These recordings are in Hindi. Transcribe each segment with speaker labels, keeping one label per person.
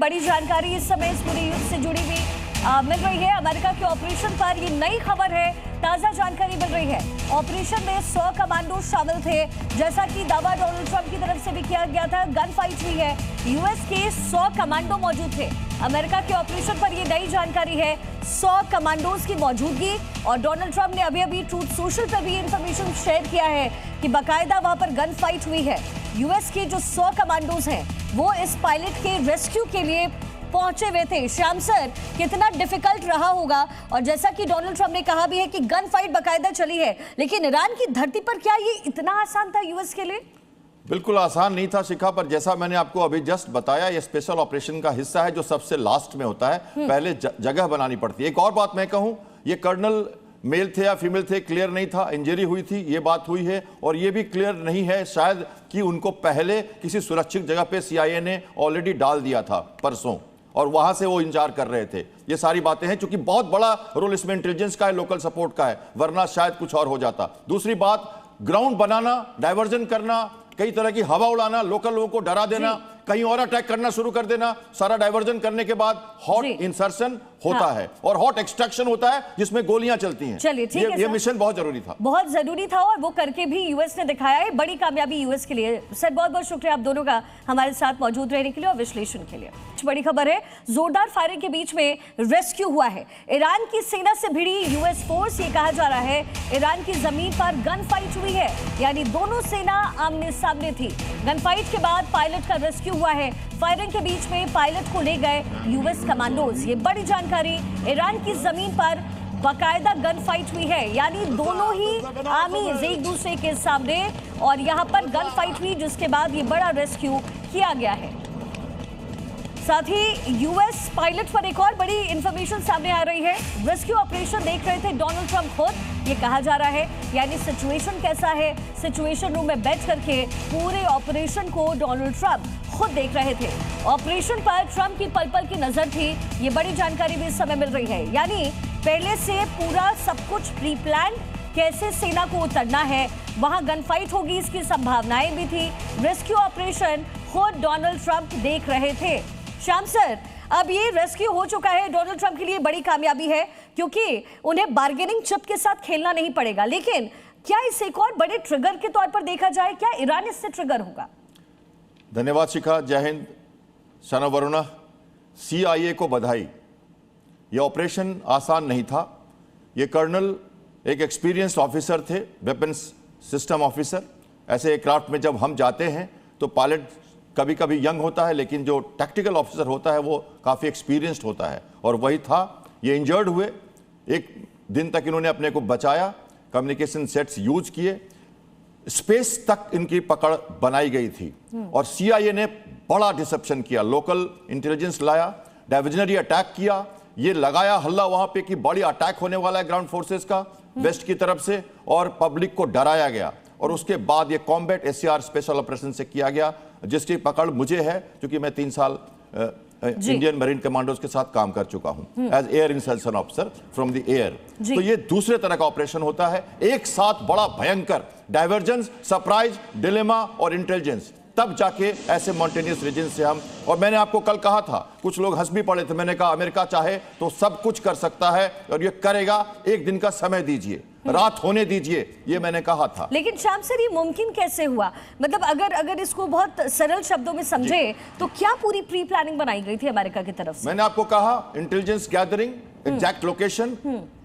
Speaker 1: बड़ी जानकारी इस समय इस पूरे युद्ध से जुड़ी हुई मिल रही है। अमेरिका के ऑपरेशन पर ये नई खबर है, ताजा जानकारी मिल रही है। ऑपरेशन में 100 कमांडो शामिल थे, जैसा कि दावा डोनाल्ड ट्रंप की तरफ से भी किया गया था। गन फाइट हुई है, यूएस के 100 कमांडो मौजूद थे। अमेरिका के ऑपरेशन पर ये नई जानकारी है, 100 कमांडोज की मौजूदगी। और डोनाल्ड ट्रंप ने अभी ट्रूथ सोशल पर भी इंफॉर्मेशन शेयर किया है कि बाकायदा वहां पर गन फाइट हुई है। यूएस के जो 100 कमांडोज हैं वो इस पायलट के रेस्क्यू के लिए पहुंचे हुए थे। श्याम सर, कितना डिफिकल्ट रहा होगा, और जैसा कि डोनाल्ड ट्रंप ने कहा भी है कि गन फाइट बाकायदा चली है, लेकिन ईरान की धरती पर क्या ये इतना आसान था यूएस के लिए?
Speaker 2: बिल्कुल आसान नहीं था शिखा, पर जैसा मैंने आपको अभी जस्ट बताया, ये स्पेशल ऑपरेशन का हिस्सा है जो सबसे लास्ट में होता है। पहले जगह बनानी पड़ती है। एक और बात मैं कहूं, ये कर्नल मेल थे या फीमेल थे क्लियर नहीं था, इंजरी हुई थी ये बात हुई है, और ये भी क्लियर नहीं है शायद कि उनको पहले किसी सुरक्षित जगह पे सीआईए ने ऑलरेडी डाल दिया था परसों, और वहां से वो इंतजार कर रहे थे। ये सारी बातें हैं, क्योंकि बहुत बड़ा रोल इसमें इंटेलिजेंस का है, लोकल सपोर्ट का है, वरना शायद कुछ और हो जाता। दूसरी बात, ग्राउंड बनाना, डाइवर्जन करना, कई तरह की हवा उड़ाना, लोकल लोगों को डरा देना, कहीं और अटैक करना शुरू कर देना, सारा डाइवर्जन करने के बाद हॉट इंसर्शन होता है और हॉट एक्सट्रैक्शन होता है जिसमें गोलियां चलती हैं।
Speaker 1: चलिए ठीक है,
Speaker 2: ये मिशन बहुत जरूरी था,
Speaker 1: बहुत जरूरी था, और वो करके भी यूएस ने दिखाया है। बड़ी कामयाबी यूएस के लिए। सर बहुत बहुत शुक्रिया आप दोनों का हमारे साथ मौजूद रहने के लिए और विश्लेषण के लिए। बड़ी खबर है, जोरदार फायरिंग के बीच में रेस्क्यू हुआ है। ईरान की सेना से भिड़ी यूएस फोर्स, ये कहा जा रहा है ईरान की जमीन पर गन फाइट हुई है, यानी दोनों सेना आमने सामने थी। गन फाइट के बाद पायलट का रेस्क्यू हुआ है। फायरिंग के बीच में पायलट को ले गए यूएस कमांडोज। ये बड़ी जानकारी, ईरान की जमीन पर बाकायदा गन फाइट हुई है, यानी दोनों ही आर्मीज एक दूसरे के सामने, और यहां पर गन फाइट हुई, जिसके बाद ये बड़ा रेस्क्यू किया गया है। साथ ही यूएस पायलट पर एक और बड़ी इंफॉर्मेशन सामने आ रही है। रेस्क्यू ऑपरेशन देख रहे थे डोनाल्ड ट्रंप खुद, ये कहा जा रहा है, यानी सिचुएशन कैसा है, सिचुएशन रूम में बैठ करके पूरे ऑपरेशन को डोनाल्ड ट्रंप खुद देख रहे थे। ऑपरेशन पर ट्रंप की पल पल की नजर थी, ये बड़ी जानकारी भी इस समय मिल रही है, यानी पहले से पूरा सब कुछ प्री प्लान, कैसे सेना को उतरना है, वहां गन फाइट होगी इसकी संभावनाएं भी थी। रेस्क्यू ऑपरेशन खुद डोनाल्ड ट्रंप देख रहे थे। श्याम सर, अब ये रेस्क्यू हो चुका है, डोनाल्ड ट्रंप के लिए बड़ी कामयाबी है, क्योंकि उन्हें बार्गेनिंग चिप के साथ खेलना नहीं पड़ेगा। लेकिन क्या इसे एक और बड़े ट्रिगर के तौर पर देखा जाए, क्या ईरान इससे ट्रिगर होगा?
Speaker 2: धन्यवाद शिखा, जय हिंद, सना वरुणा। सीआईए को बधाई। यह ऑपरेशन आसान नहीं था। ये कर्नल एक एक्सपीरियंस्ड ऑफिसर थे, वेपन्स सिस्टम ऑफिसर। ऐसे एयरक्राफ्ट में जब हम जाते हैं तो पायलट कभी कभी यंग होता है, लेकिन जो टैक्टिकल ऑफिसर होता है वो काफ़ी एक्सपीरियंस्ड होता है, और वही था। ये इंजर्ड हुए, एक दिन तक इन्होंने अपने को बचाया, कम्युनिकेशन सेट्स यूज किए, स्पेस तक इनकी पकड़ बनाई गई थी, और सीआईए ने बड़ा डिसेप्शन किया, लोकल इंटेलिजेंस लाया, डाइवर्जनरी अटैक किया, ये लगाया हल्ला वहां पे कि बड़ी अटैक होने वाला है ग्राउंड फोर्सेस का वेस्ट की तरफ से, और पब्लिक को डराया गया। और उसके बाद ये कॉम्बैट एससीआर स्पेशल ऑपरेशन से किया गया, जिसकी पकड़ मुझे है, क्योंकि मैं 3 साल इंडियन मरीन कमांडोज के साथ काम कर चुका हूं as air insertion officer from the air. तो ये दूसरे तरह का ऑपरेशन होता है, एक साथ बड़ा भयंकर डाइवर्जेंस, सरप्राइज, डिलेमा और इंटेलिजेंस, तब जाके ऐसे मॉन्टेनियस रीजन से हम। और मैंने आपको कल कहा था, कुछ लोग हंस भी पड़े थे, मैंने कहा अमेरिका चाहे तो सब कुछ कर सकता है और ये करेगा, एक दिन का समय दीजिए, रात होने दीजिए, ये मैंने कहा था।
Speaker 1: लेकिन श्याम सर, ये मुमकिन कैसे हुआ? मतलब अगर इसको बहुत सरल शब्दों में समझे तो क्या पूरी प्री प्लानिंग बनाई गई थी अमेरिका की तरफ से?
Speaker 2: मैंने आपको कहा, इंटेलिजेंस गैदरिंग, एग्जैक्ट लोकेशन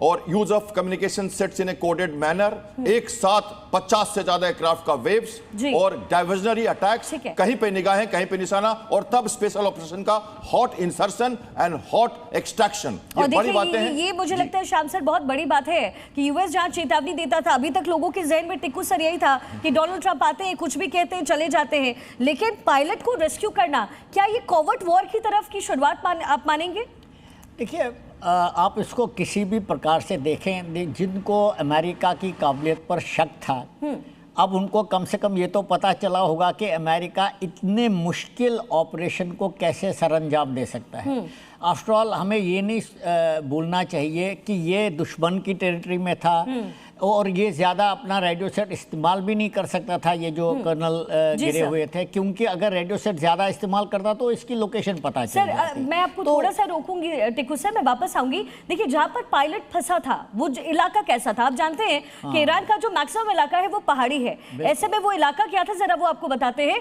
Speaker 2: और use of communication sets in A coded manner, एक साथ 50 से ज्यादा एयरक्राफ्ट का वेव्स और डाइवर्जनरी अटैक्स, कहीं पे निगाहें कहीं पे निशाना, और तब स्पेशल ऑपरेशन का hot insertion and hot extraction. ये बड़ी बातें हैं।
Speaker 1: ये मुझे लगता है श्याम सर बहुत बड़ी बात है कि यूएस जहां चेतावनी देता था, अभी तक लोगों के जहन में टिक्कू सर यही था कि डोनाल्ड ट्रंप आते हैं, कुछ भी कहते हैं, चले जाते हैं, लेकिन पायलट को रेस्क्यू करना, क्या ये कॉवर्ट वॉर की तरफ की शुरुआत आप मानेंगे?
Speaker 3: देखिए, आप इसको किसी भी प्रकार से देखें, जिनको अमेरिका की काबिलियत पर शक था, अब उनको कम से कम ये तो पता चला होगा कि अमेरिका इतने मुश्किल ऑपरेशन को कैसे सरअंजाम दे सकता है। आफ्टर ऑल हमें ये नहीं भूलना चाहिए कि ये दुश्मन की टेरिटरी में था, और ये ज़्यादा अपना रेडियो सेट इस्तेमाल भी नहीं कर सकता था, ये जो कर्नल
Speaker 1: जी
Speaker 3: गिरे
Speaker 1: सर।
Speaker 3: हुए थे, क्योंकि अगर रेडियो सेट ज़्यादा इस्तेमाल करता तो इसकी लोकेशन पता चल
Speaker 1: सर
Speaker 3: जाती।
Speaker 1: मैं आपको थोड़ा सा रोकूंगी टिक्कू सर, मैं वापस आऊंगी। देखिए जहां पर पायलट फंसा था वो इलाका कैसा था? आप जानते हैं कि ईरान का जो मैक्सिमम इलाका है वो पहाड़ी है, ऐसे में वो इलाका क्या था जरा वो आपको बताते हैं।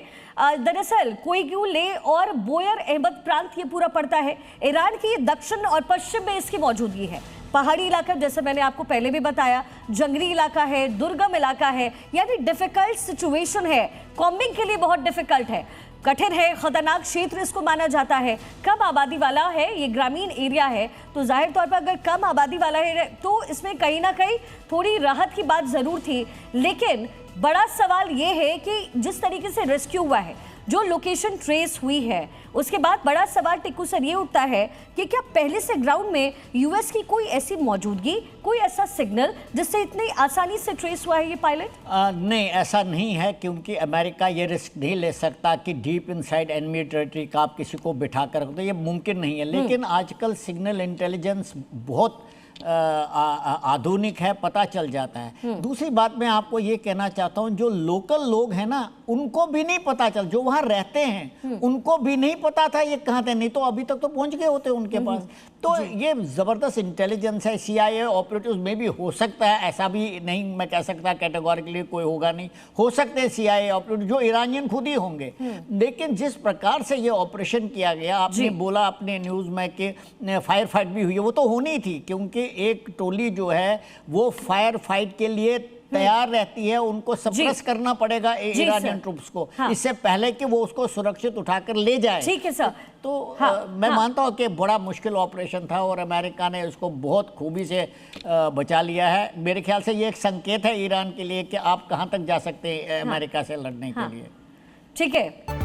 Speaker 1: दरअसल कोयगुले और बोयर अहमद प्रांत ये पूरा पड़ता है। ईरान की दक्षिण और पश्चिम में इसकी मौजूदगी है। पहाड़ी इलाका जैसे मैंने आपको पहले भी बताया, जंगली इलाका है, दुर्गम इलाका है, यानी डिफिकल्ट सिचुएशन है, कॉम्बिंग के लिए बहुत डिफिकल्ट है, कठिन है, खतरनाक क्षेत्र इसको माना जाता है। कम आबादी वाला है, ये ग्रामीण एरिया है, तो जाहिर तौर पर अगर कम आबादी वाला है तो इसमें कहीं ना कहीं थोड़ी राहत की बात जरूर थी। लेकिन बड़ा सवाल ये है कि जिस तरीके से रेस्क्यू हुआ है, जो लोकेशन ट्रेस हुई है, उसके बाद बड़ा सवाल टिक्कू सर ये उठता है कि क्या पहले से ग्राउंड में यूएस की कोई ऐसी मौजूदगी, कोई ऐसा सिग्नल जिससे इतनी आसानी से ट्रेस हुआ है ये पायलट?
Speaker 3: नहीं, ऐसा नहीं है, क्योंकि अमेरिका ये रिस्क नहीं ले सकता कि डीप इनसाइड एनिमी टेरिटरी का आप किसी को बिठा कर रख दो, ये मुमकिन नहीं है। लेकिन आजकल सिग्नल इंटेलिजेंस बहुत आधुनिक है, पता चल जाता है। दूसरी बात मैं आपको ये कहना चाहता हूँ, जो लोकल लोग हैं ना, उनको भी नहीं पता चल, जो वहाँ रहते हैं उनको भी नहीं पता था ये कहाँ थे, नहीं तो अभी तक तो पहुँच गए होते उनके पास। तो ये ज़बरदस्त इंटेलिजेंस है। CIA ऑपरेटिव्स में भी हो सकता है, ऐसा भी नहीं मैं कह सकता कैटेगोरिकली कोई होगा नहीं, हो सकते हैं CIA ऑपरेटिव जो ईरानियन खुद ही होंगे। लेकिन जिस प्रकार से ये ऑपरेशन किया गया, आपने बोला अपने न्यूज़ में कि फायर फाइट भी हुई है, वो तो होनी थी, क्योंकि एक टोली जो है वो फायर फाइट के लिए तैयार रहती है, उनको सप्रेस करना पड़ेगा ईरानियन ट्रूप्स को, इससे पहले कि वो उसको सुरक्षित उठाकर ले जाए।
Speaker 1: ठीक है सर।
Speaker 3: तो मैं मानता हूँ कि बड़ा मुश्किल ऑपरेशन था और अमेरिका ने उसको बहुत खूबी से बचा लिया है। मेरे ख्याल से ये एक संकेत है ईरान के लिए कि आप कहाँ तक जा सकते हैं अमेरिका से लड़ने के लिए।
Speaker 1: ठीक है।